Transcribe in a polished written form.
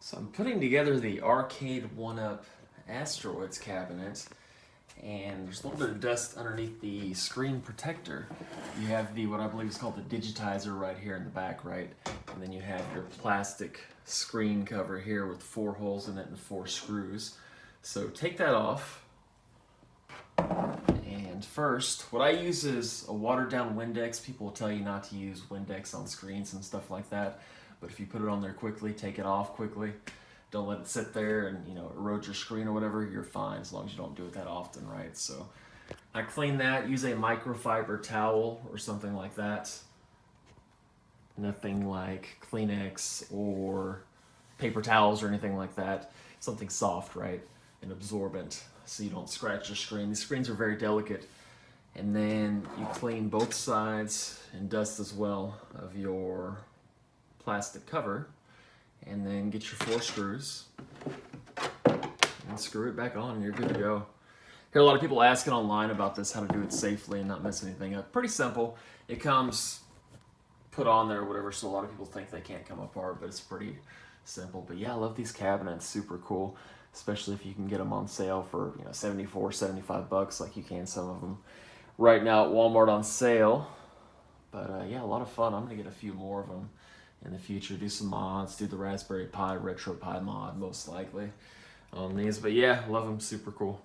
So I'm putting together the Arcade1Up Asteroids cabinet, and there's a little bit of dust underneath the screen protector. You have the, what I believe is called the digitizer right here in the back, right? And then you have your plastic screen cover here with 4 holes in it and 4 screws. So take that off. And first, what I use is a watered down Windex. People will tell you not to use Windex on screens and stuff like that. But if you put it on there quickly, take it off quickly, don't let it sit there and erode your screen or whatever, you're fine as long as you don't do it that often, right? So I clean that, use a microfiber towel or something like that. Nothing like Kleenex or paper towels or anything like that. Something soft, right? And absorbent so you don't scratch your screen. These screens are very delicate. And then you clean both sides and dust as well of your plastic cover, and then get your 4 screws and screw it back on and you're good to go. Hear a lot of people asking online about this, how to do it safely and not mess anything up. Pretty simple. It comes put on there or whatever, so a lot of people think they can't come apart, but it's pretty simple. But yeah, I love these cabinets, super cool, especially if you can get them on sale for 74, 75 bucks like you can some of them right now at Walmart on sale. But yeah, a lot of fun. I'm gonna get a few more of them in the future, do some mods, do the Raspberry Pi Retro Pi mod most likely on these. But yeah, love them, super cool.